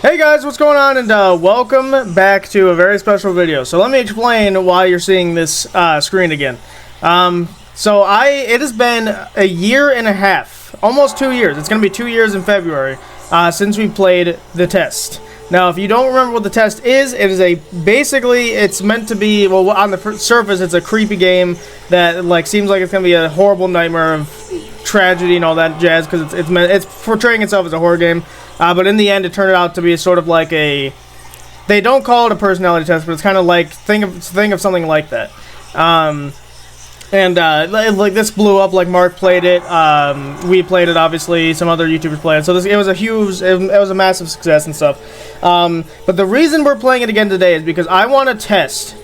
Hey guys, what's going on, and welcome back to a very special video. So let me explain why you're seeing this screen again. It has been a year and a half, almost 2 years. It's going to be 2 years in February since we played the test. Now, if you don't remember what the test is, it is basically it's meant to be, well, on the surface, it's a creepy game that seems like it's going to be a horrible nightmare of tragedy and all that jazz because it's portraying itself as a horror game. But in the end, it turned out to be sort of like they don't call it a personality test, but it's kind of like, think of something like that. This blew up, like Mark played it, we played it, obviously, some other YouTubers played it, so it was a massive success and stuff. But the reason we're playing it again today is because I want to test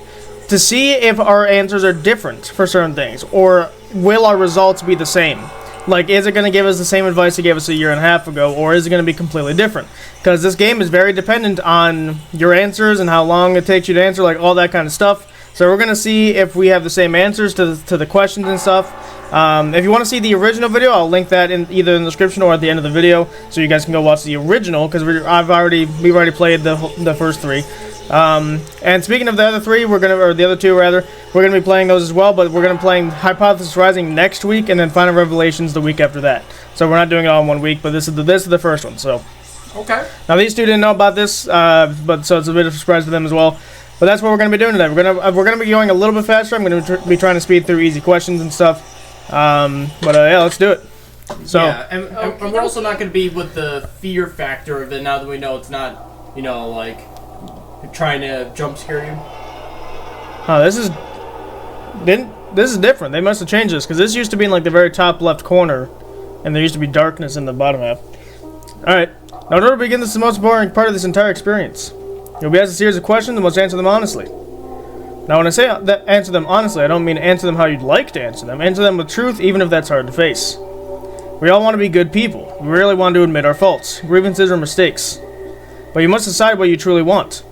to see if our answers are different for certain things, or will our results be the same? Like, is it going to give us the same advice it gave us a year and a half ago, or is it going to be completely different? Because this game is very dependent on your answers and how long it takes you to answer, like all that kind of stuff. So we're going to see if we have the same answers to the questions and stuff. If you want to see the original video, I'll link that either in the description or at the end of the video, so you guys can go watch the original, because we've already played the first three. And speaking of the other three, the other two rather, we're gonna be playing those as well. But we're gonna be playing Hypothesis Rising next week, and then Final Revelations the week after that. So we're not doing it all in 1 week, but this is the first one. So okay. Now these two didn't know about this, so it's a bit of a surprise to them as well. But that's what we're gonna be doing today. We're gonna be going a little bit faster. I'm gonna be trying to speed through easy questions and stuff. Yeah, let's do it. So yeah, and we're also not gonna be with the fear factor of it now that we know it's not, like trying to jump scare you. Oh, this is different. They must have changed this, because this used to be in like the very top left corner, and there used to be darkness in the bottom half. Alright, now in order to begin, this is the most boring part of this entire experience. You'll be asked a series of questions and must answer them honestly. Now when I say that answer them honestly, I don't mean answer them how you'd like to answer them. Answer them with truth, even if that's hard to face. We all want to be good people. We rarely want to admit our faults, grievances, or mistakes. But you must decide what you truly want.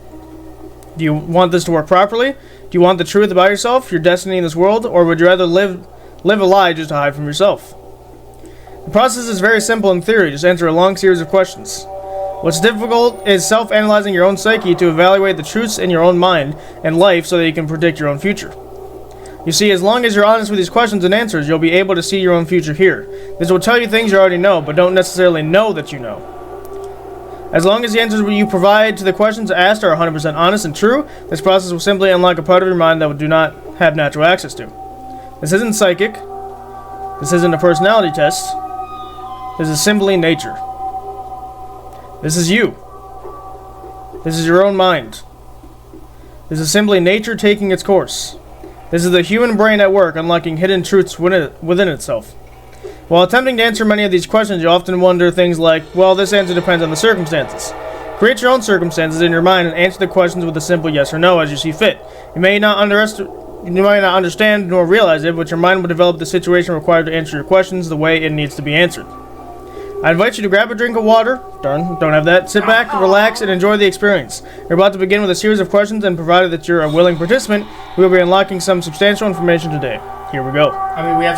Do you want this to work properly? Do you want the truth about yourself, your destiny in this world, or would you rather live a lie just to hide from yourself? The process is very simple in theory. Just answer a long series of questions. What's difficult is self-analyzing your own psyche to evaluate the truths in your own mind and life so that you can predict your own future. You see, as long as you're honest with these questions and answers, you'll be able to see your own future here. This will tell you things you already know, but don't necessarily know that you know. As long as the answers you provide to the questions asked are 100% honest and true, this process will simply unlock a part of your mind that you do not have natural access to. This isn't psychic. This isn't a personality test. This is simply nature. This is you. This is your own mind. This is simply nature taking its course. This is the human brain at work, unlocking hidden truths within itself. While attempting to answer many of these questions, you often wonder things like, well, this answer depends on the circumstances. Create your own circumstances in your mind and answer the questions with a simple yes or no as you see fit. You may not understand nor realize it, but your mind will develop the situation required to answer your questions the way it needs to be answered. I invite you to grab a drink of water. Darn, don't have that. Sit back, relax, and enjoy the experience. You're about to begin with a series of questions, and provided that you're a willing participant, we will be unlocking some substantial information today. Here we go. I mean, we have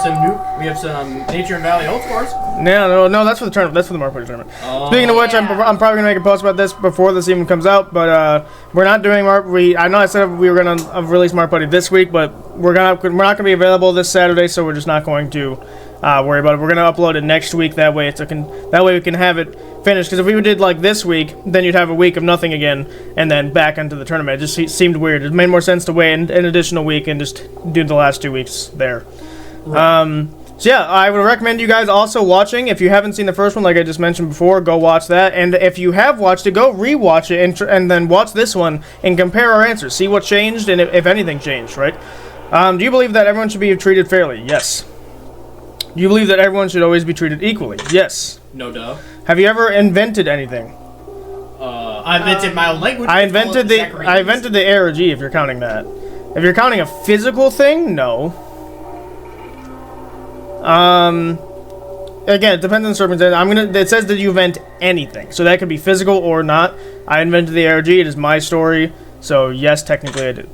some Nature and Valley Old scores. No, that's for the tournament. That's for the Mark Party tournament. Oh, speaking of which, yeah. I'm probably gonna make a post about this before this even comes out. But we're not doing Mark. I know I said we were gonna release Mark Party this week, but we're not gonna be available this Saturday, so we're just not going to worry about it. We're gonna upload it next week. That way we can have it finished. Because if we did like this week, then you'd have a week of nothing again, and then back into the tournament. It just seemed weird. It made more sense to wait an additional week and just do the last 2 weeks there. Right. So yeah, I would recommend you guys also watching. If you haven't seen the first one, like I just mentioned before, go watch that. And if you have watched it, go re-watch it and then watch this one and compare our answers. See what changed and if anything changed, right? Do you believe that everyone should be treated fairly? Yes. Do you believe that everyone should always be treated equally? Yes. No doubt. Have you ever invented anything? I invented my own language. I invented the ARG, if you're counting that. If you're counting a physical thing, no. Again, it depends on the circumstance. It says that you invent anything, so that could be physical or not. I invented the ARG. It is my story, so yes, technically I did.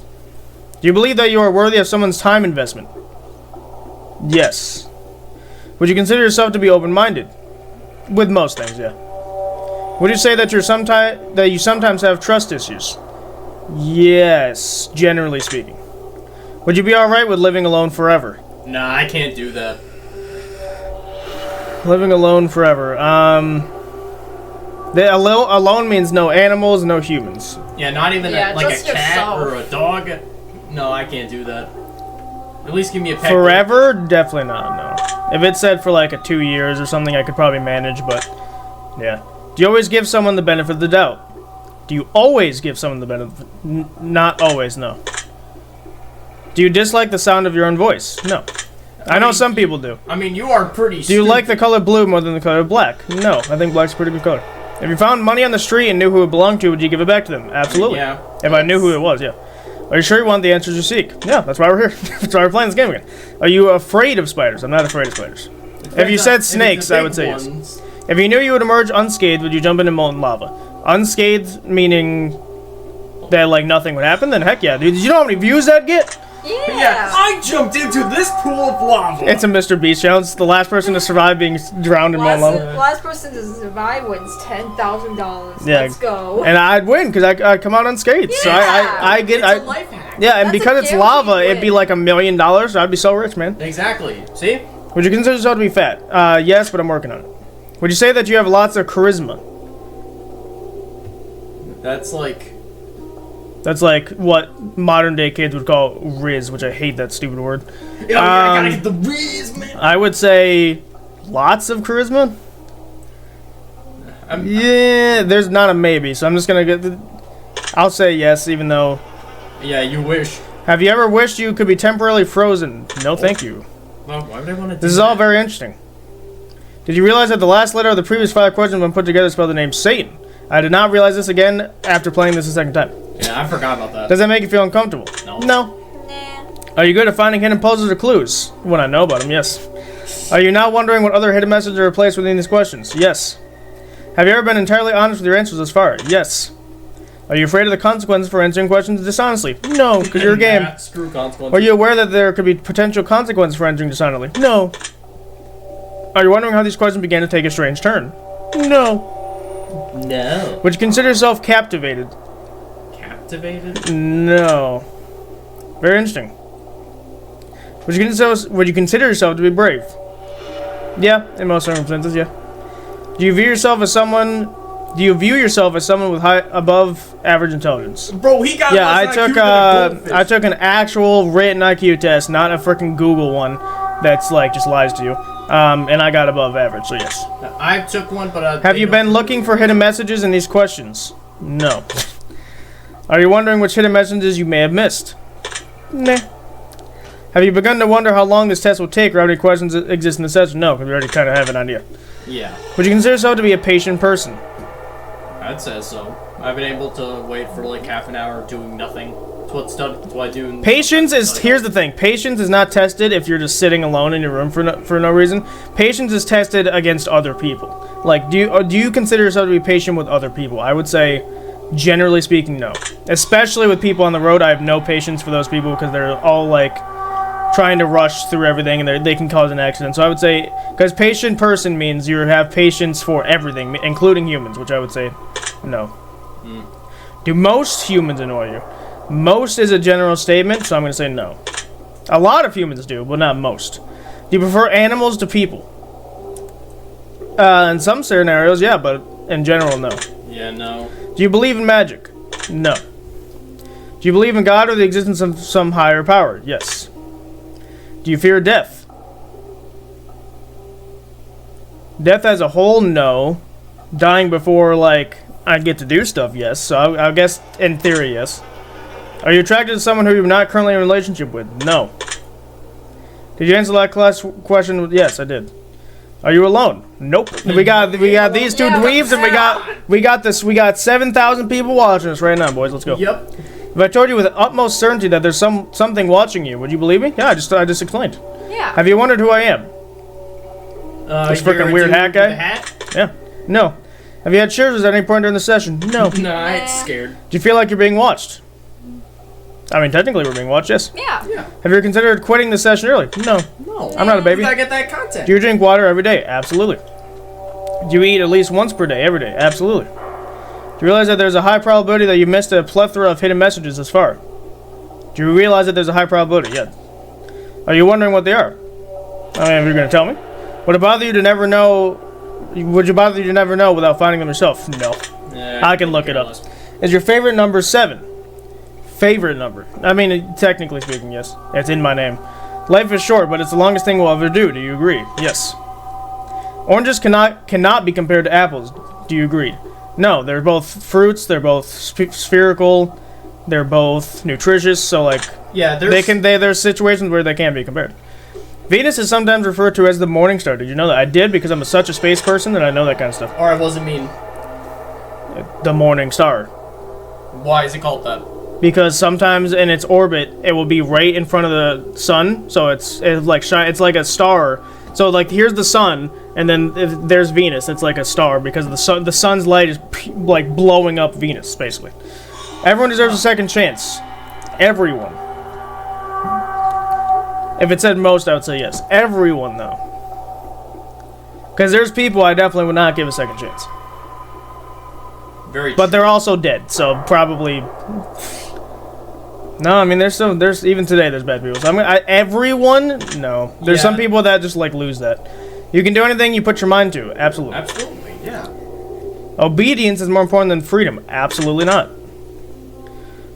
Do you believe that you are worthy of someone's time investment? Yes. Would you consider yourself to be open-minded? With most things, yeah. Would you say that you sometimes have trust issues? Yes, generally speaking. Would you be alright with living alone forever? Nah, I can't do that. Living alone forever. Alone means no animals, no humans. Yeah, not even like a just cat yourself. or a dog. No, I can't do that. At least give me a pet. Forever? Definitely not, no. If it said for like 2 years or something, I could probably manage, but yeah. Do you always give someone the benefit of the doubt? Do you always give someone the benefit? Not always, no. Do you dislike the sound of your own voice? No. I know some people do. I mean, you are pretty Do you like the color blue more than the color black? No, I think black's a pretty good color. If you found money on the street and knew who it belonged to, would you give it back to them? Absolutely. Yeah. If I knew who it was, yeah. Are you sure you want the answers you seek? Yeah, that's why we're here. That's why we're playing this game again. Are you afraid of spiders? I'm not afraid of spiders. If you said snakes, I would say yes. If you knew you would emerge unscathed, would you jump into molten lava? Unscathed meaning that like nothing would happen? Then heck yeah, dude. Did you know how many views that get? Yeah. I jumped into this pool of lava. It's a Mr. Beast challenge. The last person to survive being drowned in molten lava. Last person to survive wins $10,000. Yeah. Let's go. And I'd win because I come out unscathed. So I It's get a life hack. yeah, and That's because a it's lava, guaranteed it'd be win. like $1 million. I'd be so rich, man. Exactly. See? Would you consider yourself to be fat? Yes, but I'm working on it. Would you say that you have lots of charisma? That's like what modern day kids would call riz, which I hate that stupid word. Yeah, I gotta get the riz, man. I would say lots of charisma. Yeah, there's not a maybe, so I'm just gonna get. I'll say yes, even though. Yeah, you wish. Have you ever wished you could be temporarily frozen? No, thank you. Well, why would I want to do This is all very interesting. Did you realize that the last letter of the previous 5 questions when put together spelled the name Satan? I did not realize this again after playing this a second time. Yeah, I forgot about that. Does that make you feel uncomfortable? No. Nah. Are you good at finding hidden puzzles or clues? When I know about them, yes. Are you now wondering what other hidden messages are placed within these questions? Yes. Have you ever been entirely honest with your answers thus far? Yes. Are you afraid of the consequences for answering questions dishonestly? No, because you're a game. Nah, screw consequences. Are you aware that there could be potential consequences for answering dishonestly? No. Are you wondering how these questions began to take a strange turn? No. No. Would you consider yourself captivated? Captivated? No. Very interesting. Would you consider yourself to be brave? Yeah, in most circumstances, yeah. Do you view yourself as someone with high above average intelligence? Bro, he got Yeah, less IQ than a goldfish. I took an actual written IQ test, not a freaking Google one that's like just lies to you. And I got above average, so yes. I took one, but Have you been looking for hidden messages in these questions? No. Are you wondering which hidden messages you may have missed? Nah. Have you begun to wonder how long this test will take or how many questions exist in the session? No, because we already kind of have an idea. Yeah, Would you consider yourself to be a patient person? I'd say so. I've been able to wait for like half an hour doing nothing. That's what I do. Patience is, here's the thing, patience is not tested if you're just sitting alone in your room for no reason. Patience is tested against other people. Like, do you consider yourself to be patient with other people? I would say, generally speaking, no. Especially with people on the road, I have no patience for those people because they're all like trying to rush through everything and they can cause an accident. So I would say, because patient person means you have patience for everything, including humans, which I would say, no. Do most humans annoy you? Most is a general statement, so I'm going to say no. A lot of humans do, but not most. Do you prefer animals to people? In some scenarios, yeah, but in general, no. Yeah, no. Do you believe in magic? No. Do you believe in God or the existence of some higher power? Yes. Do you fear death? Death as a whole, no. Dying before, like, I get to do stuff, yes. So I guess, in theory, yes. Are you attracted to someone who you're not currently in a relationship with? No. Did you answer that class question with yes, I did. Are you alone? Nope. We got these two dweebs and we got 7,000 people watching us right now, boys. Let's go. Yep. If I told you with utmost certainty that there's something watching you, would you believe me? Yeah, I just explained. Yeah. Have you wondered who I am? This you're freaking a weird dude hat with guy? a hat? Yeah. No. Have you had shivers at any point during the session? No. Do Nah, it's scared. you feel like you're being watched? I mean, technically we're being watched, yes. Yeah. Yeah. Have you ever considered quitting the session early? No. No. I'm not a baby. You gotta get that content. Do you drink water every day? Absolutely. Do you eat at least once per day, every day? Absolutely. Do you realize that there's a high probability that you missed a plethora of hidden messages thus far? Do you realize that there's a high probability? Yeah. Are you wondering what they are? I mean, if you're going to tell me. Would it bother you to never know... Would you bother you to never know without finding them yourself? No. I can look it up. Is your favorite number 7? Favorite number? I mean, technically speaking, yes. It's in my name. Life is short, but it's the longest thing we'll ever do. Do you agree? Yes. Oranges cannot be compared to apples. Do you agree? No, they're both fruits. They're both spherical. They're both nutritious. So, like, yeah, there's situations where they can be compared. Venus is sometimes referred to as the morning star. Did you know that? I did because I'm such a space person that I know that kind of stuff. Or I wasn't mean. The morning star. Why is it called that? Because sometimes in its orbit, it will be right in front of the sun. So it's like a star. So like here's the sun, and then there's Venus. It's like a star because the sun's light is like blowing up Venus, basically. Everyone deserves a second chance. Everyone. If it said most, I would say yes. Everyone, though. Because there's people I definitely would not give a second chance. Very true. But they're also dead, so probably... No, I mean, there's even today there's bad people. So everyone? No. There's some people that just, like, lose that. You can do anything you put your mind to. Absolutely. Absolutely, yeah. Obedience is more important than freedom. Absolutely not.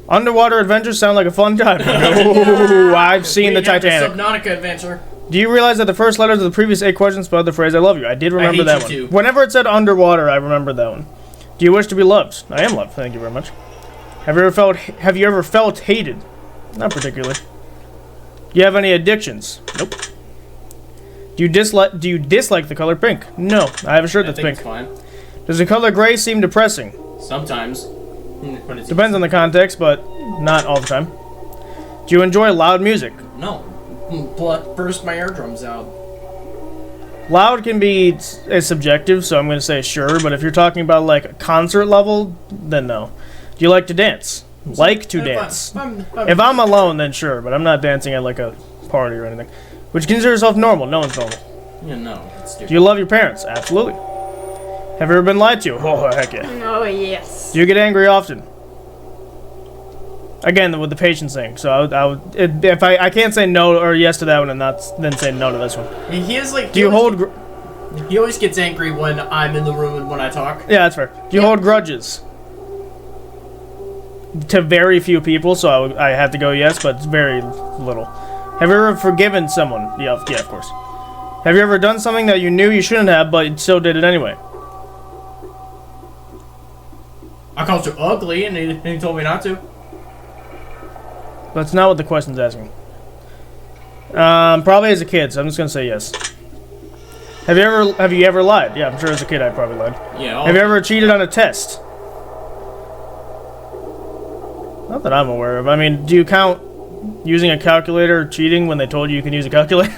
Underwater adventures sound like a fun time. No, I've seen the Titanic. Subnautica adventure. Do you realize that the first letters of the previous 8 questions spelled the phrase "I love you"? I did remember that one. Too. Whenever it said underwater, I remembered that one. Do you wish to be loved? I am loved. Thank you very much. Have you ever felt hated? Not particularly. Do you have any addictions? Nope. Do you dislike the color pink? No. I have a shirt that's pink. It's fine. Does the color gray seem depressing? Sometimes. Depends on the context, but not all the time. Do you enjoy loud music? No. Burst my eardrums out. Loud can be subjective, so I'm going to say sure, but if you're talking about like a concert level, then no. Do you like to dance? Like to dance. If I'm alone, then sure, but I'm not dancing at like a party or anything. Would you consider yourself normal? No one's normal. Yeah, no. That's stupid. Do you love your parents? Absolutely. Have you ever been lied to? Oh, heck yeah. Oh, yes. Do you get angry often? Again, with the patience thing. So I can't say no or yes to that one and not then say no to this one. He is like. Do you hold? He always gets angry when I'm in the room and when I talk. Yeah, that's fair. Do you hold grudges? To very few people, so I have to go yes, but it's very little. Have you ever forgiven someone? Yeah, of course. Have you ever done something that you knew you shouldn't have, but still did it anyway? I called you ugly, and he told me not to. That's not what the question's asking. Probably as a kid, so I'm just gonna say yes. Have you ever lied? Yeah, I'm sure as a kid I probably lied. Yeah. Have you ever cheated on a test? Not that I'm aware of. I mean, do you count using a calculator cheating when they told you can use a calculator?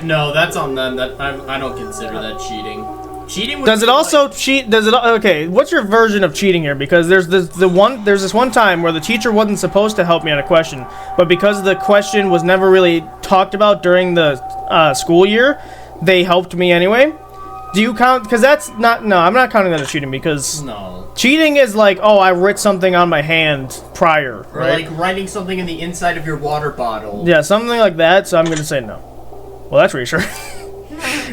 No, that's on them. I don't consider that cheating. Cheating. Does it also cheat? Does it? Okay, what's your version of cheating here? Because there's this one time where the teacher wasn't supposed to help me on a question, but because the question was never really talked about during the school year, they helped me anyway. Do you count? Because that's not. No, I'm not counting that as cheating because no. Cheating is like, oh, I writ something on my hand prior, or right? like writing something in the inside of your water bottle. Yeah, something like that. So I'm gonna say no. Well, that's reassuring.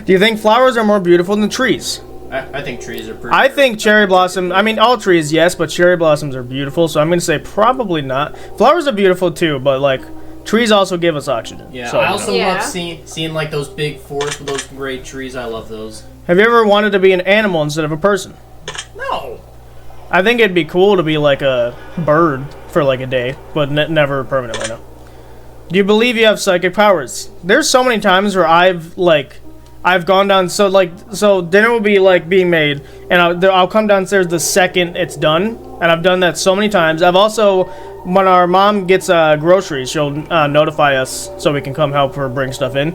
Do you think flowers are more beautiful than trees? I think trees are pretty. I think cherry blossom. I mean, all trees, yes, but cherry blossoms are beautiful. So I'm gonna say probably not. Flowers are beautiful too, but like trees also give us oxygen. Yeah, so, I also love seeing like those big forests with those great trees. I love those. Have you ever wanted to be an animal instead of a person? No. I think it'd be cool to be like a bird for like a day, but never permanently. No. Do you believe you have psychic powers? There's so many times where I've gone down. So dinner will be like being made, and I'll come downstairs the second it's done, and I've done that so many times. I've also, when our mom gets groceries, she'll notify us so we can come help her bring stuff in.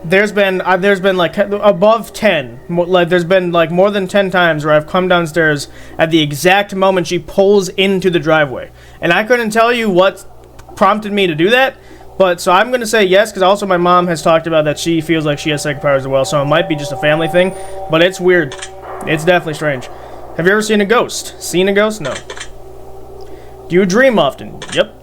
There's been like above 10, like there's been like more than 10 times where I've come downstairs at the exact moment she pulls into the driveway, and I couldn't tell you what prompted me to do that, But so I'm gonna say yes, because also my mom has talked about that she feels like she has psychic powers as well. So it might be just a family thing, but it's weird. It's definitely strange. Have you ever seen a ghost? Seen a ghost? No. Do you dream often? Yep.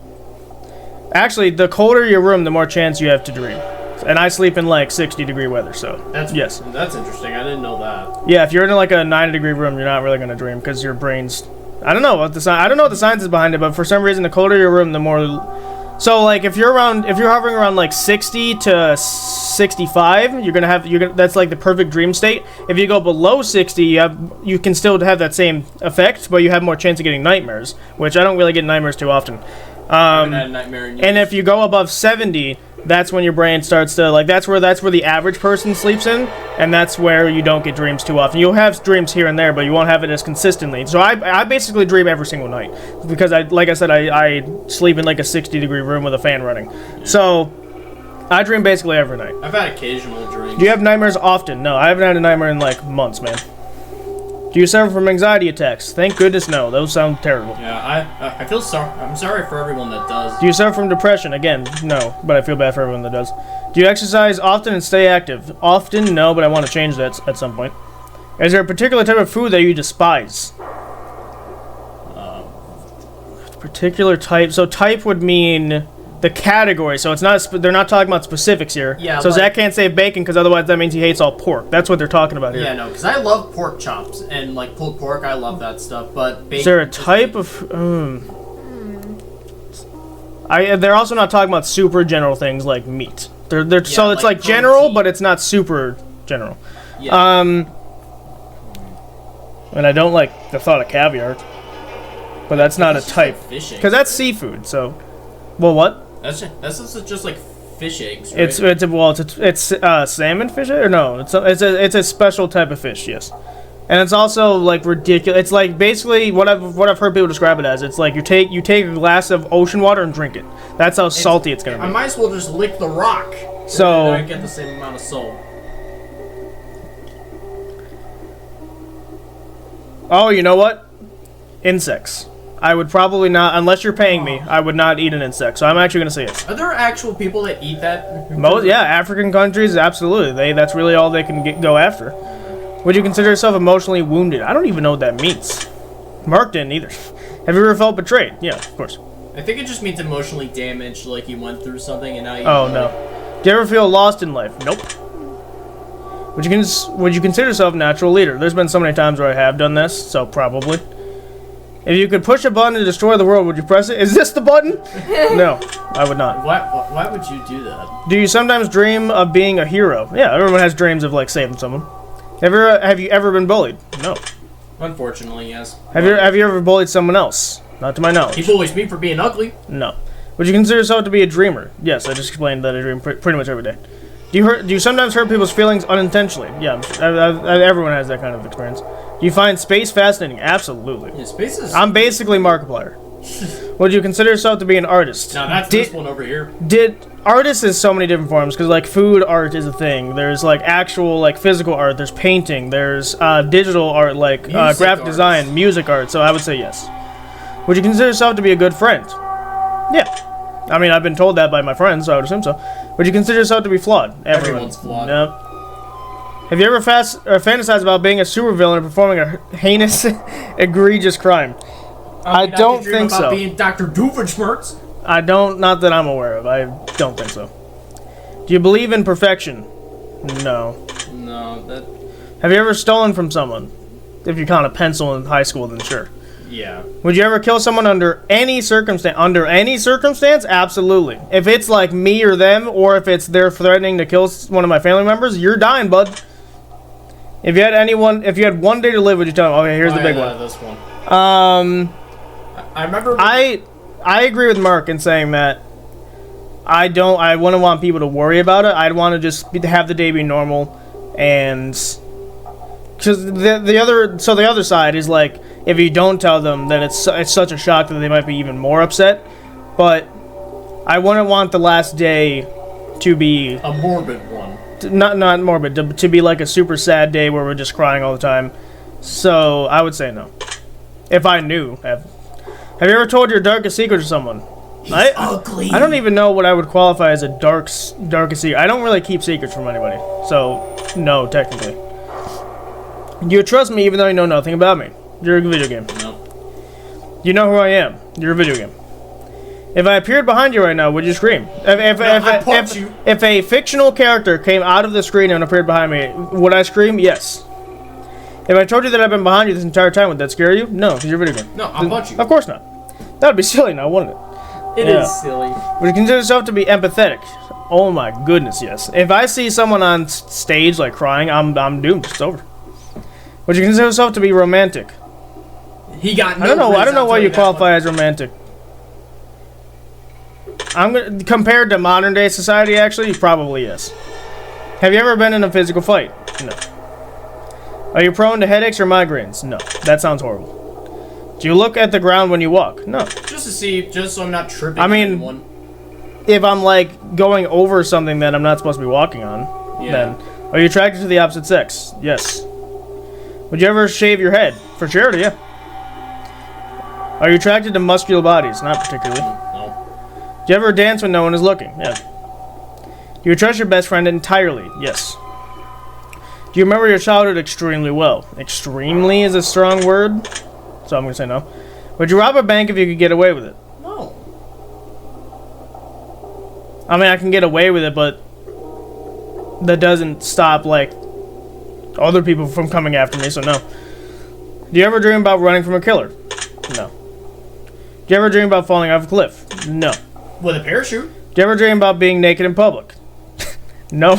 Actually, the colder your room, the more chance you have to dream. And I sleep in like 60-degree weather, so yes. That's interesting. I didn't know that. Yeah, if you're in like a 90-degree room, you're not really gonna dream because your brain's. I don't know what the science is behind it, but for some reason, the colder your room, the more. So like if you're hovering around like 60 to 65, that's like the perfect dream state. If you go below 60, you can still have that same effect, but you have more chance of getting nightmares, which I don't really get nightmares too often. I haven't had a nightmare in years. And if you go above 70, that's when your brain starts to like that's where the average person sleeps in, and that's where you don't get dreams too often. You'll have dreams here and there, but you won't have it as consistently. So I basically dream every single night because I sleep in like a 60-degree room with a fan running. So I dream basically every night. I've had occasional dreams. Do you have nightmares often? No, I haven't had a nightmare in like months, man. Do you suffer from anxiety attacks? Thank goodness no. Those sound terrible. Yeah, I feel sorry. I'm sorry for everyone that does. Do you suffer from depression? Again, no, but I feel bad for everyone that does. Do you exercise often and stay active? Often, no, but I want to change that at some point. Is there a particular type of food that you despise? Particular type. So type would mean the category. So it's not. They're not talking about specifics here. Yeah. So Zach can't say bacon because otherwise that means he hates all pork. That's what they're talking about here. Yeah, no, because I love pork chops and like pulled pork. I love that stuff. But bacon. Is there a type of? They're also not talking about super general things like meat. So it's like general, but it's not super general. Yeah. And I don't like the thought of caviar, but that's not a type because that's seafood. So, well, what? That's just like fish eggs, right? It's salmon fish or no? It's a special type of fish, yes. And it's also like ridiculous. It's like basically what I've heard people describe it as. It's like you take a glass of ocean water and drink it. That's how salty it's gonna be. I might as well just lick the rock. So I get the same amount of salt. Oh, you know what? Insects. I would probably not, unless you're paying me, I would not eat an insect. So I'm actually going to say yes. Are there actual people that eat that? Yeah, African countries, absolutely. That's really all they can go after. Would you consider yourself emotionally wounded? I don't even know what that means. Mark didn't either. Have you ever felt betrayed? Yeah, of course. I think it just means emotionally damaged, like you went through something and now you... Oh, no. Do you ever feel lost in life? Nope. Would you consider yourself a natural leader? There's been so many times where I have done this, so probably. If you could push a button to destroy the world, would you press it? Is this the button? No, I would not. Why would you do that? Do you sometimes dream of being a hero? Yeah, everyone has dreams of like saving someone. Have you ever been bullied? No. Unfortunately, yes. Have you ever bullied someone else? Not to my knowledge. He bullies me for being ugly. No. Would you consider yourself to be a dreamer? Yes, I just explained that I dream pretty much every day. Do you sometimes hurt people's feelings unintentionally? Yeah, everyone has that kind of experience. Do you find space fascinating? Absolutely. Yeah, space is... I'm basically Markiplier. Would you consider yourself to be an artist? No, that's this one over here. Artists is so many different forms, because like food art is a thing. There's like actual like physical art. There's painting. There's digital art like graphic design, music art. So I would say yes. Would you consider yourself to be a good friend? Yeah. I mean, I've been told that by my friends, so I would assume so. Would you consider yourself to be flawed? Everyone's flawed. No. Have you ever fantasized about being a supervillain and performing a heinous, egregious crime? I don't think so. About being Dr. Doofenshmirtz. I don't, not that I'm aware of. I don't think so. Do you believe in perfection? No. No, that... Have you ever stolen from someone? If you count a pencil in high school, then sure. Yeah. Would you ever kill someone under any circumstance? Under any circumstance? Absolutely. If it's like me or them, or if it's they're threatening to kill one of my family members, you're dying, bud. If you had one day to live, would you tell them? Okay, here's the big one. This one. I remember. I agree with Mark in saying that I wouldn't want people to worry about it. I'd want to just have the day be normal, and because the other side is like if you don't tell them, then it's such a shock that they might be even more upset. But I wouldn't want the last day to be a morbid one. Not morbid, to be like a super sad day where we're just crying all the time. So I would say no. If I knew. Have you ever told your darkest secret to someone? ugly. I don't even know what I would qualify as a darkest secret. I don't really keep secrets from anybody, so no, technically. You trust me even though you know nothing about me. You're a video game. No. You know who I am. You're a video game. If I appeared behind you right now, would you scream? If a fictional character came out of the screen and appeared behind me, would I scream? Yes. If I told you that I've been behind you this entire time, would that scare you? No, because you're a video game. No, I'll punch you. Of course not. That would be silly now, wouldn't it? It is silly. Would you consider yourself to be empathetic? Oh my goodness, yes. If I see someone on stage like crying, I'm doomed. It's over. Would you consider yourself to be romantic? He got no I don't know why you that qualify as romantic. I'm gonna compared to modern day society. Actually, probably yes. Have you ever been in a physical fight? No. Are you prone to headaches or migraines? No. That sounds horrible. Do you look at the ground when you walk? No. Just so I'm not tripping. I mean, anyone. If I'm like going over something that I'm not supposed to be walking on, then are you attracted to the opposite sex? Yes. Would you ever shave your head? For charity, yeah. Are you attracted to muscular bodies? Not particularly. No. Do you ever dance when no one is looking? Yeah. Do you trust your best friend entirely? Yes. Do you remember your childhood extremely well? Extremely is a strong word, so I'm going to say no. Would you rob a bank if you could get away with it? No. I mean, I can get away with it, but that doesn't stop, like, other people from coming after me, so no. Do you ever dream about running from a killer? No. Do you ever dream about falling off a cliff? No. With a parachute? Do you ever dream about being naked in public? No.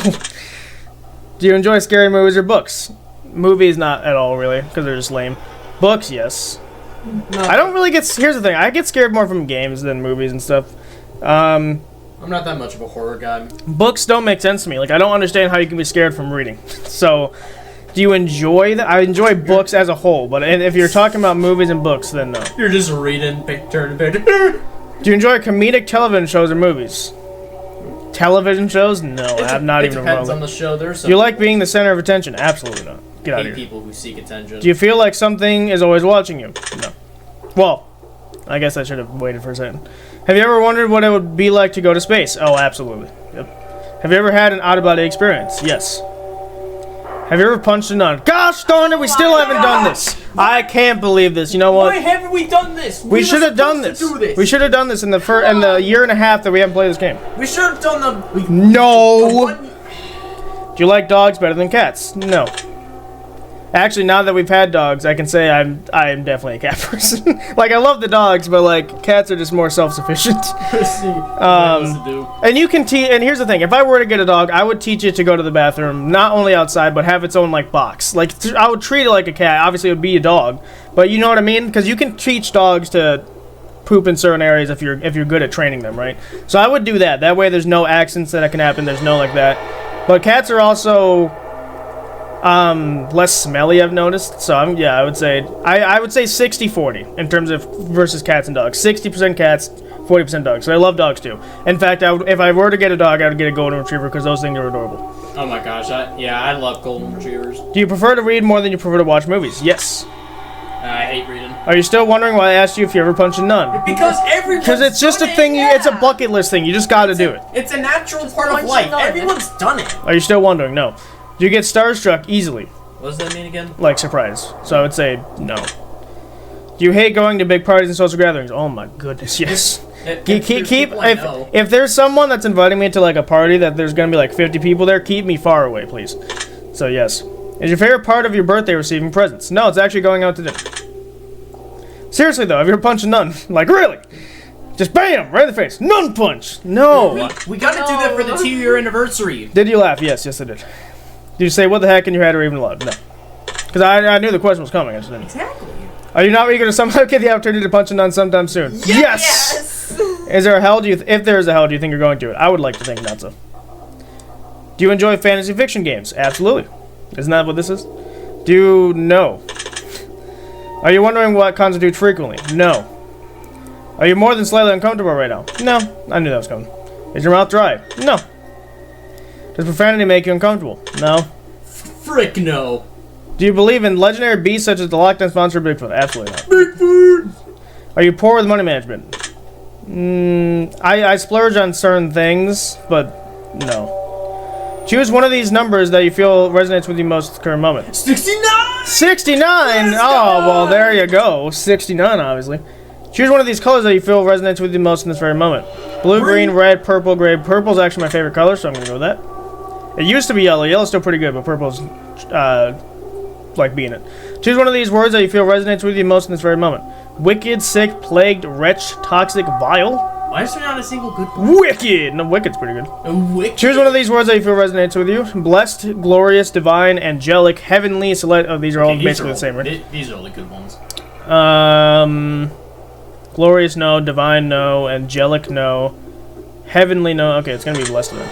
Do you enjoy scary movies or books? Movies, not at all, really, because they're just lame. Books, yes. No. I don't really get... Here's the thing. I get scared more from games than movies and stuff. I'm not that much of a horror guy. Books don't make sense to me. Like, I don't understand how you can be scared from reading. So, do you enjoy that? I enjoy books as a whole, but if you're talking about movies and books, then no. You're just reading, turn to page. Do you enjoy comedic television shows or movies? Television shows? No, I'm not even remotely. It depends on the show. There's some do you like being the center of attention? Absolutely not. Get out of here. people who seek attention. Do you feel like something is always watching you? No. Well, I guess I should have waited for a second. Have you ever wondered what it would be like to go to space? Oh, absolutely. Yep. Have you ever had an out-of-body experience? Yes. Have you ever punched a nun? Gosh darn it, we still haven't done this. I can't believe this. You know what? Why haven't we done this? We should have done this. We should have done this in the year and a half that we haven't played this game. We should have done the... No! Do you like dogs better than cats? No. Actually, now that we've had dogs, I can say I am definitely a cat person. Like, I love the dogs, but like cats are just more self-sufficient. And you can teach. And here's the thing: if I were to get a dog, I would teach it to go to the bathroom, not only outside, but have its own like box. Like I would treat it like a cat. Obviously, it would be a dog, but you know what I mean? Because you can teach dogs to poop in certain areas if you're good at training them, right? So I would do that. That way, there's no accidents that can happen. There's no like that. But cats are also less smelly, I've noticed. So I would say 60-40 in terms of versus cats and dogs. 60% cats, 40% dogs. So I love dogs too. In fact, if I were to get a dog, I would get a golden retriever because those things are adorable. Oh my gosh, I love golden retrievers. Do you prefer to read more than you prefer to watch movies? Yes. I hate reading. Are you still wondering why I asked you if you ever punched a nun? Because it's just a thing. It's a bucket list thing. You just got to do it. It's a natural part of life. Everyone's done it. Are you still wondering? No. Do you get starstruck easily? What does that mean again? Like surprise. So I would say no. Do you hate going to big parties and social gatherings? Oh my goodness, yes. If there's someone that's inviting me to like a party that there's gonna be like 50 people there, keep me far away, please. So yes. Is your favorite part of your birthday receiving presents? No, it's actually going out to dinner. Seriously though, have you ever punched a nun? Like really? Just bam, right in the face. Nun punch. No. We gotta do that for the 2-year anniversary. Did you laugh? Yes, I did. Did you say what the heck in your head or even aloud? No. Because I knew the question was coming. I just didn't. Exactly. Are you not eager to somehow get the opportunity to punch a nun sometime soon? Yes! Is there a hell? If there is a hell, do you think you're going to it? I would like to think not so. Do you enjoy fantasy fiction games? Absolutely. Isn't that what this is? Do you know? Are you wondering what constitutes frequently? No. Are you more than slightly uncomfortable right now? No. I knew that was coming. Is your mouth dry? No. Does profanity make you uncomfortable? No. Frick no. Do you believe in legendary beasts such as the Loch Ness Monster or Bigfoot? Absolutely not. Bigfoot! Are you poor with money management? I splurge on certain things, but no. Choose one of these numbers that you feel resonates with you most at the current moment. 69! 69! Let's Oh, go! well, there you go. 69, obviously. Choose one of these colors that you feel resonates with you most in this very moment. Blue, green, red, purple, gray. Purple's actually my favorite color, so I'm going to go with that. It used to be yellow. Yellow's still pretty good, but purple's, like being it. Choose one of these words that you feel resonates with you most in this very moment. Wicked, sick, plagued, wretch, toxic, vile. Why is there not a single good one? Wicked! No, wicked's pretty good. Wicked. Choose one of these words that you feel resonates with you. Blessed, glorious, divine, angelic, heavenly, select. Oh, these are all basically the same, right? These are all the good ones. Glorious, no. Divine, no. Angelic, no. Heavenly, no. Okay, it's gonna be blessed then.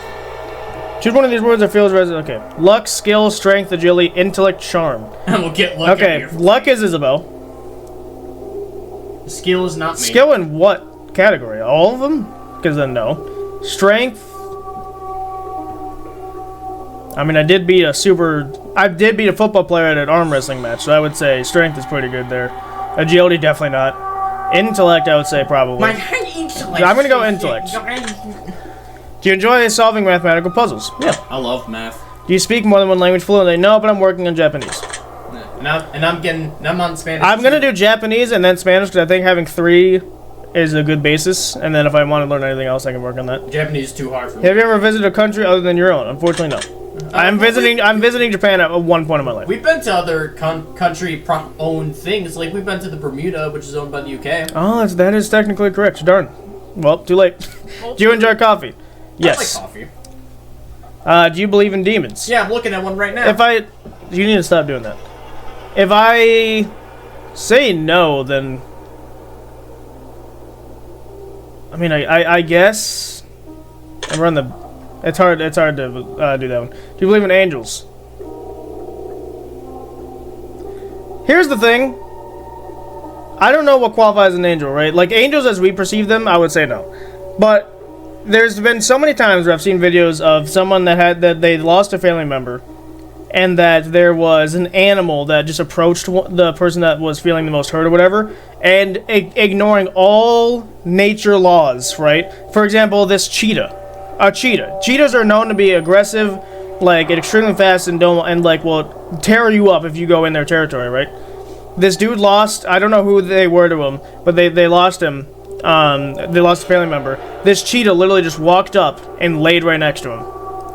Choose one of these words that feels resonant. Okay. Luck, skill, strength, agility, intellect, charm. And we'll get luck out Okay, here. luck is Isabel. Skill is not me. Skill in what category? All of them? Because then no. Strength. I mean, I did beat a football player at an arm wrestling match, so I would say strength is pretty good there. Agility, definitely not. Intellect, I would say probably. My intellect. I'm gonna go intellect. Do you enjoy solving mathematical puzzles? Yeah. I love math. Do you speak more than one language fluently? No, but I'm working on Japanese. And I'm on Spanish. I'm gonna do Japanese and then Spanish because I think having 3 is a good basis. And then if I want to learn anything else, I can work on that. Japanese is too hard for me. Have you ever visited a country other than your own? Unfortunately, no. I'm visiting Japan at one point in my life. We've been to other country-owned things. Like, we've been to the Bermuda, which is owned by the UK. Oh, that is technically correct. Darn. Well, too late. Do you enjoy coffee? Yes. I like coffee. Do you believe in demons? Yeah, I'm looking at one right now. You need to stop doing that. If I say no, then I mean, I guess I run the. It's hard to do that one. Do you believe in angels? Here's the thing. I don't know what qualifies as an angel, right? Like angels as we perceive them, I would say no. But there's been so many times where I've seen videos of someone that they lost a family member, and that there was an animal that just approached the person that was feeling the most hurt or whatever, and ignoring all nature laws, right? For example, this cheetah. A cheetah. Cheetahs are known to be aggressive, like extremely fast, and will tear you up if you go in their territory, right? This dude lost. I don't know who they were to him, but they lost him. They lost a family member. This cheetah literally just walked up and laid right next to him,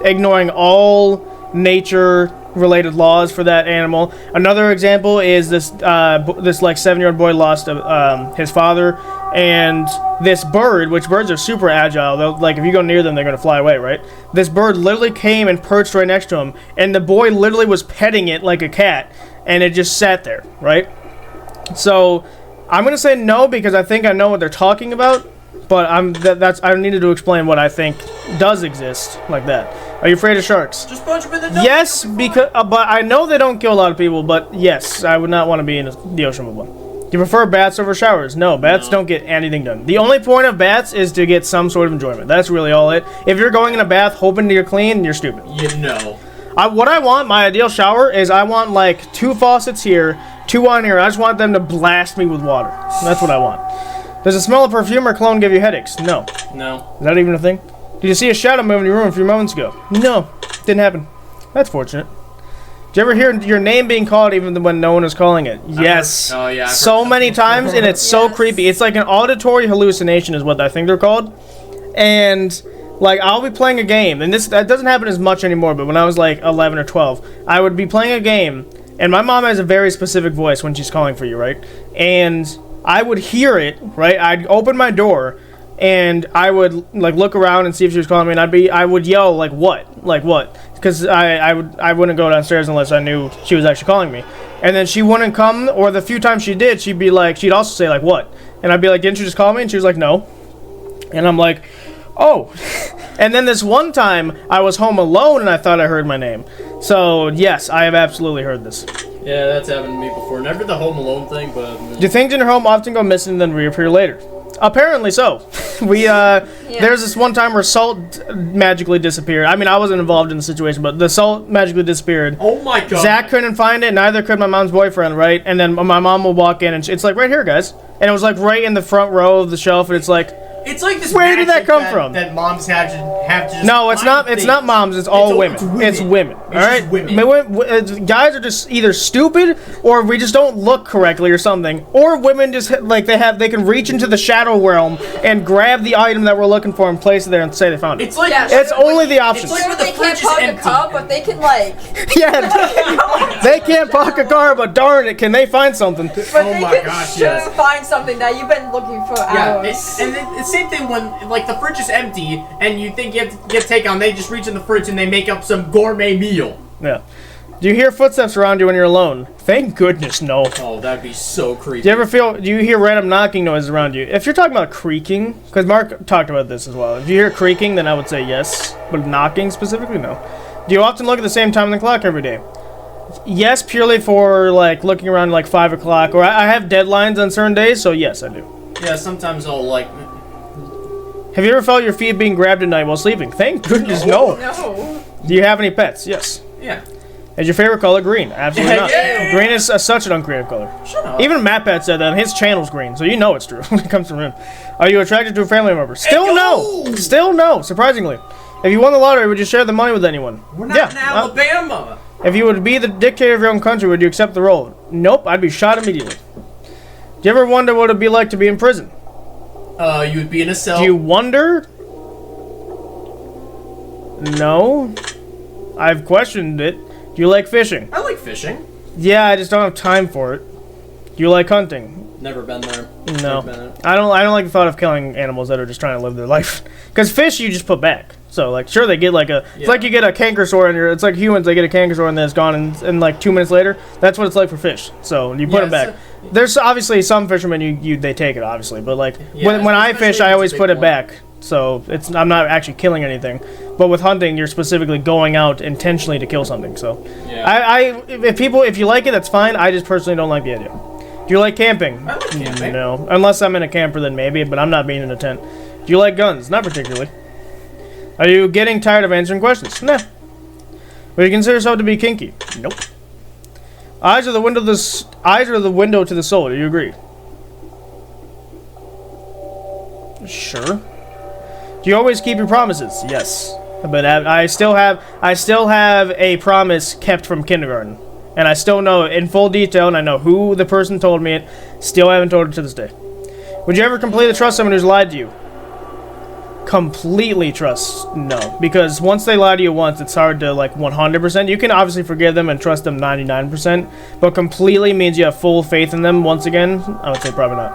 ignoring all nature-related laws for that animal. Another example is this like 7-year-old boy lost his father, and this bird, which birds are super agile. Like if you go near them, they're gonna fly away, right? This bird literally came and perched right next to him, and the boy literally was petting it like a cat, and it just sat there, right? So I'm gonna say no because I think I know what they're talking about, but I needed to explain what I think does exist like that. Are you afraid of sharks? Just punch them in the nose. Yes, because but I know they don't kill a lot of people. But yes, I would not want to be in the ocean with one. Do you prefer baths over showers? No, baths don't get anything done. The only point of baths is to get some sort of enjoyment. That's really all it. If you're going in a bath hoping you're clean, you're stupid. You know. What I want, my ideal shower is I want like 2 faucets here, 2 on here. I just want them to blast me with water. That's what I want. Does the smell of perfume or cologne give you headaches? No. No. Is that even a thing? Did you see a shadow move in your room a few moments ago? No. Didn't happen. That's fortunate. Did you ever hear your name being called even when no one is calling it? Yes. Oh, yeah. So many times, and it's so creepy. It's like an auditory hallucination is what I think they're called. And like I'll be playing a game, and that doesn't happen as much anymore, but when I was like 11 or 12, I would be playing a game, and my mom has a very specific voice when she's calling for you, right? And I would hear it, right? I'd open my door, and I would like look around and see if she was calling me, and I would yell like what, because I wouldn't go downstairs unless I knew she was actually calling me, and then she wouldn't come, or the few times she did, she'd also say like what, and I'd be like, didn't you just call me? And she was like, no, and I'm like, oh. And then this one time I was home alone and I thought I heard my name. So yes, I have absolutely heard this. Yeah, that's happened to me before. Never the Home Alone thing, but Do things in your home often go missing and then reappear later? Apparently so. There's this one time where salt magically disappeared. I mean, I wasn't involved in the situation, but the salt magically disappeared. Oh my god. Zach couldn't find it, neither could my mom's boyfriend, right? And then my mom will walk in and it's like, right here, guys. And it was like right in the front row of the shelf, and it's like, It's like this. Where did that magic come from? That moms have to just No, it's find not. It's things. not moms. It's all women. It's women. It's All just right. women. Guys are just either stupid or we just don't look correctly or something. Or women just like they can reach into the shadow realm and grab the item that we're looking for and place it there and say they found it. It's like It's only the options. It's like when the They fridge can't is pop a empty. cup, but they can like. Yeah. They can't park a car, but darn it, can they find something? But Oh they my can gosh, sure yes. find something that you've been looking for Yeah, hours. and the same thing when like the fridge is empty and you think you have to get takeown, they just reach in the fridge and they make up some gourmet meal. Yeah. Do you hear footsteps around you when you're alone? Thank goodness, no. Oh, that'd be so creepy. Do you hear random knocking noises around you? If you're talking about creaking, because Mark talked about this as well. If you hear creaking, then I would say yes, but knocking specifically, no. Do you often look at the same time on the clock every day? Yes, purely for like looking around like 5 o'clock, or I have deadlines on certain days, so yes, I do. Yeah, sometimes I'll like. Have you ever felt your feet being grabbed at night while sleeping? Thank goodness, no. No. Do you have any pets? Yes. Yeah. Is your favorite color green? Absolutely not. Yeah. Green is such an uncreative color. Shut up. Even Matt Pat said that, and his channel's green, so you know it's true when it comes from him. Are you attracted to a family member? Still no! Still no, surprisingly. If you won the lottery, would you share the money with anyone? We're not in uh, Alabama. if you would be the dictator of your own country, would you accept the role? Nope, I'd be shot immediately. Do you ever wonder what it'd be like to be in prison? You would be in a cell. Do you wonder? No. I've questioned it. Do you like fishing? I like fishing. Yeah, I just don't have time for it. Do you like hunting? Never been there. No. Never been there. I don't like the thought of killing animals that are just trying to live their life. Because fish you just put back. So like sure they get like a it's like you get a canker sore in your it's like humans, they get a canker sore and then it's gone and like 2 minutes later. That's what it's like for fish. So you put Yeah, it back. There's obviously some fishermen they take it obviously, but like Yeah, when I especially fish if I it's a always big put it one. back. So I'm not actually killing anything. But with hunting you're specifically going out intentionally to kill something. So Yeah. if you like it that's fine. I just personally don't like the idea. Do you like camping? I like camping. No. Unless I'm in a camper then maybe, but I'm not being in a tent. Do you like guns? Not particularly. Are you getting tired of answering questions? Nah. Would you consider yourself to be kinky? Nope. Eyes are the window to the soul. Do you agree? Sure. Do you always keep your promises? Yes. But I still have a promise kept from kindergarten. And I still know it in full detail, and I know who the person told me it. Still haven't told it to this day. Would you ever completely trust someone who's lied to you? Completely trust? No. Because once they lie to you once, it's hard to, like, 100%. You can obviously forgive them and trust them 99%. But completely means you have full faith in them once again? I would say probably not.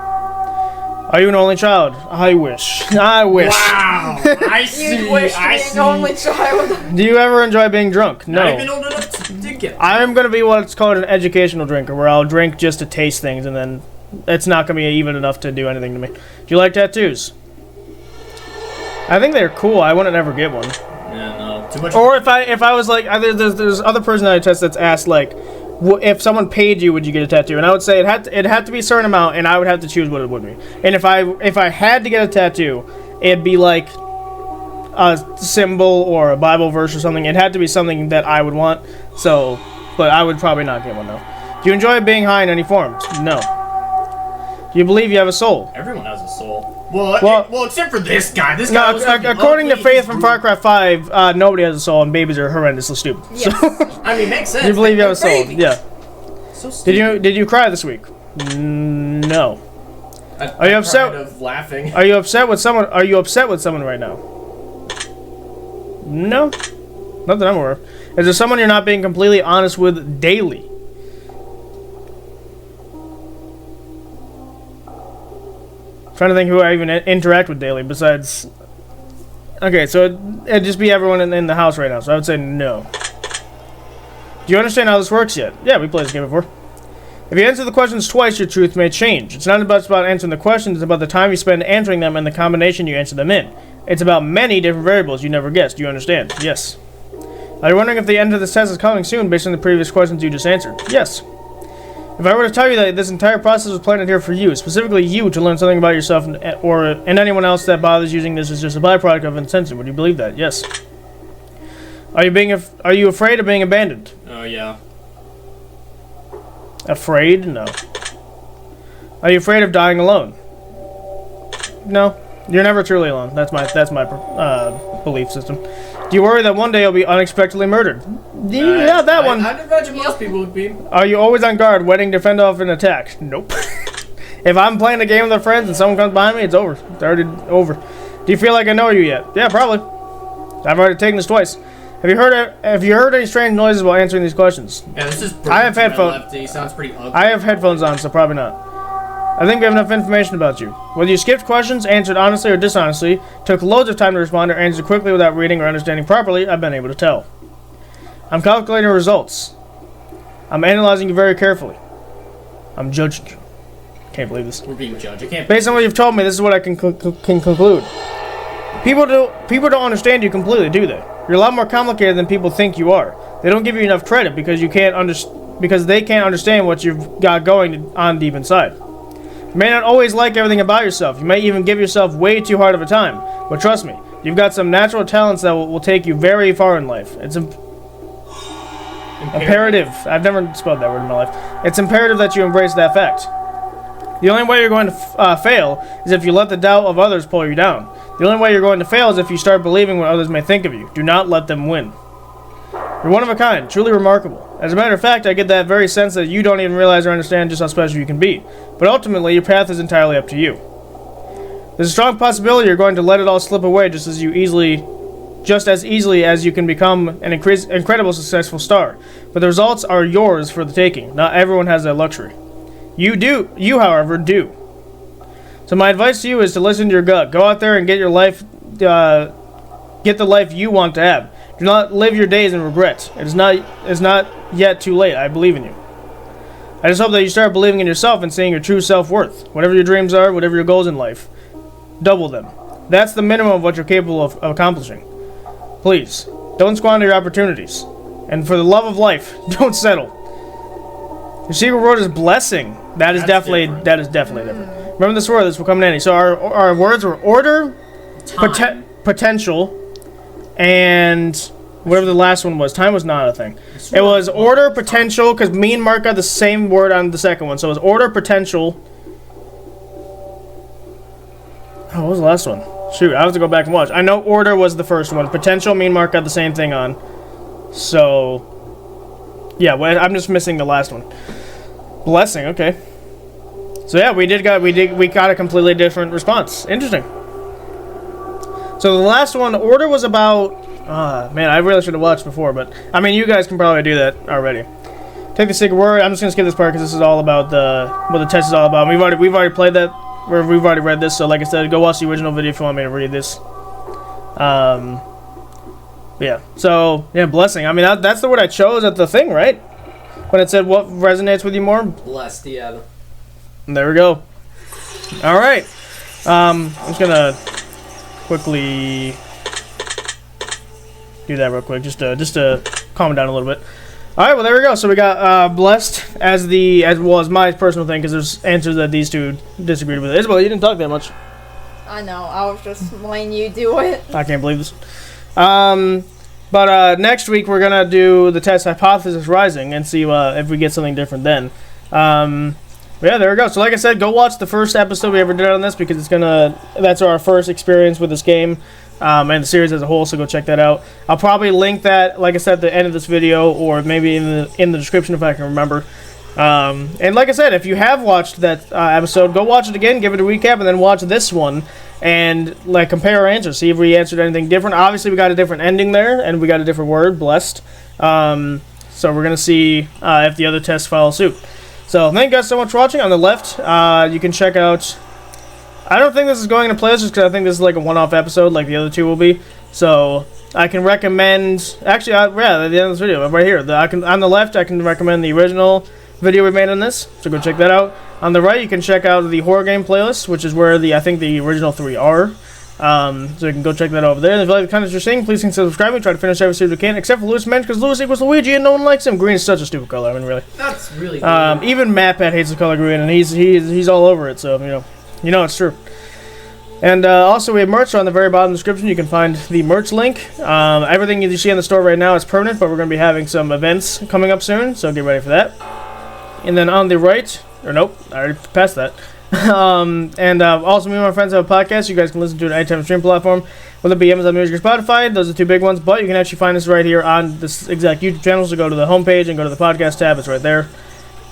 Are you an only child? I wish. I wish. Wow. I see. You wish to I be see. an only child. Do you ever enjoy being drunk? Not No. even old enough to get. I'm going to be what's called an educational drinker, where I'll drink just to taste things, and then it's not going to be even enough to do anything to me. Do you like tattoos? I think they're cool. I wouldn't ever get one. Yeah, no. Too much. Or if I was like, there's other person that I test that's asked like, if someone paid you, would you get a tattoo? And I would say it had to be a certain amount, and I would have to choose what it would be. And if I had to get a tattoo, it'd be like a symbol or a Bible verse or something. It had to be something that I would want. So, but I would probably not get one though. Do you enjoy being high in any form? No. Do you believe you have a soul? Everyone has a soul. Well, except for this guy. This guy No, was fucking according to lovely. Faith from Far Cry 5, nobody has a soul, and babies are horrendously stupid. Yes. I mean, makes sense. Do you believe you have a They're soul? babies. Yeah. So stupid. Did you cry this week? No. Are you upset? Kind of laughing. Are you upset with someone? Are you upset with someone right now? No. Not that I'm aware of. Is there someone you're not being completely honest with daily? Trying to think who I even interact with daily besides. Okay, so it'd just be everyone in the house right now. So I would say no. Do you understand how this works yet? Yeah, we played this game before. If you answer the questions twice, your truth may change. It's not about answering the questions, it's about the time you spend answering them and the combination you answer them in. It's about many different variables you never guessed. Do you understand? Yes. Are you wondering if the end of this test is coming soon based on the previous questions you just answered? Yes. If I were to tell you that this entire process was planted here for you, specifically you, to learn something about yourself and anyone else that bothers using this as just a byproduct of intention, would you believe that? Yes. Are you afraid of being abandoned? Oh yeah. Afraid? No. Are you afraid of dying alone? No. You're never truly alone. That's my belief system. Do you worry that one day you'll be unexpectedly murdered? Yeah, that one. I'd imagine most people would be. Are you always on guard, waiting to fend off an attack? Nope. If I'm playing a game with our friends and someone comes behind me, it's over. It's already over. Do you feel like I know you yet? Yeah, probably. I've already taken this twice. Have you heard any strange noises while answering these questions? Yeah, this is. I have headphones. He sounds pretty ugly. I have headphones on, so probably not. I think we have enough information about you. Whether you skipped questions, answered honestly or dishonestly, took loads of time to respond, or answered quickly without reading or understanding properly, I've been able to tell. I'm calculating results. I'm analyzing you very carefully. I'm judging you. Can't believe this. We're being judged. I can't. Based on what you've told me, this is what I can conclude. People don't understand you completely, do they? You're a lot more complicated than people think you are. They don't give you enough credit because they can't understand what you've got going on deep inside. You may not always like everything about yourself. You may even give yourself way too hard of a time. But trust me, you've got some natural talents that will take you very far in life. It's imperative. I've never spelled that word in my life. It's imperative that you embrace that fact. The only way you're going to fail is if you let the doubt of others pull you down. The only way you're going to fail is if you start believing what others may think of you. Do not let them win. You're one of a kind, truly remarkable. As a matter of fact, I get that very sense that you don't even realize or understand just how special you can be. But ultimately, your path is entirely up to you. There's a strong possibility you're going to let it all slip away just as easily as you can become an incredible successful star. But the results are yours for the taking. Not everyone has that luxury. You, however, do. So my advice to you is to listen to your gut. Go out there and get your life, get the life you want to have. Do not live your days in regret. It's not yet too late. I believe in you. I just hope that you start believing in yourself and seeing your true self-worth. Whatever your dreams are, whatever your goals in life, double them. That's the minimum of what you're capable of accomplishing. Please, don't squander your opportunities. And for the love of life, don't settle. Your secret word is blessing. That is definitely different. Remember this word. This will come in handy. So our words were order, potential, and whatever the last one was. Time was not a thing. It was order, potential, because me and Mark got the same word on the second one. So it was order, potential. Oh, what was the last one? Shoot, I have to go back and watch. I know order was the first one. Potential, me and Mark got the same thing on. So, yeah, I'm just missing the last one. Blessing, okay. So yeah, we got a completely different response. Interesting. So the last one, order was about. Man, I really should have watched before, but I mean, you guys can probably do that already. Take the secret word. I'm just gonna skip this part because this is all about what the test is all about. We've already played that. We've already read this. So like I said, go watch the original video if you want me to read this. Yeah. So yeah, blessing. I mean, that's the word I chose at the thing, right? When it said what resonates with you more. Blessed, yeah. And there we go. All right. I'm just gonna quickly do that real quick, just to calm it down a little bit. All right. Well, there we go. So we got blessed as well as my personal thing, because there's answers that these two disagreed with. Isabel, you didn't talk that much. I know. I was just letting you do it. I can't believe this. But next week we're gonna do the test hypothesis rising and see if we get something different then. Yeah, there we go. So like I said, go watch the first episode we ever did on this, because that's our first experience with this game and the series as a whole, so go check that out. I'll probably link that, like I said, at the end of this video, or maybe in the description if I can remember. And like I said, if you have watched that episode, go watch it again, give it a recap, and then watch this one and like compare our answers, see if we answered anything different. Obviously, we got a different ending there, and we got a different word, blessed. So we're gonna see if the other tests follow suit. So thank you guys so much for watching. On the left, you can check out. I don't think this is going into playlist just because I think this is like a one-off episode, like the other two will be. So I can recommend. Actually, at the end of this video, right here, on the left, I can recommend the original video we made on this. So go check that out. On the right, you can check out the horror game playlist, which is where I think the original three are. So you can go check that over there. And if you like the content you're seeing, please consider subscribing. Try to finish every series we can, except for Lewis Mensch, because Lewis equals Luigi and no one likes him. Green is such a stupid color. I mean, really. That's really good. Even MatPat hates the color green, and he's all over it. So you know it's true. And also, we have merch on the very bottom of the description. You can find the merch link. Everything you see in the store right now is permanent, but we're going to be having some events coming up soon, so get ready for that. And then on the right, or nope, I already passed that. And also, me and my friends have a podcast. You guys can listen to it anytime stream platform, whether it be Amazon Music or Spotify. Those are the two big ones. But you can actually find us right here on this exact YouTube channel. So go to the homepage and go to the podcast tab. It's right there.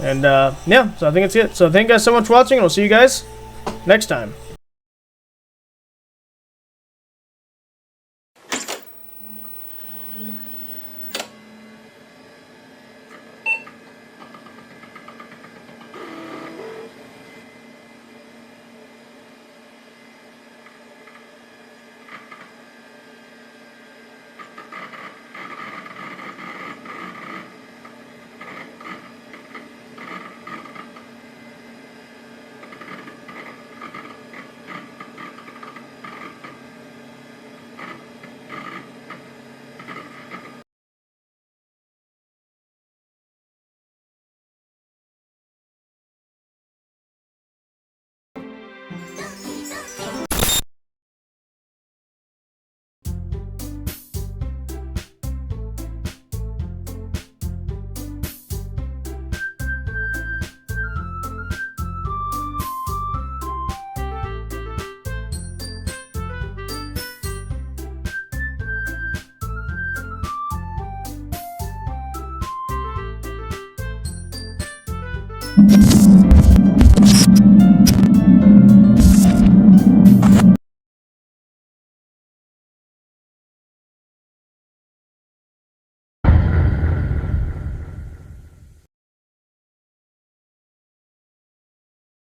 And yeah, so I think that's it. So thank you guys so much for watching, and we'll see you guys next time. You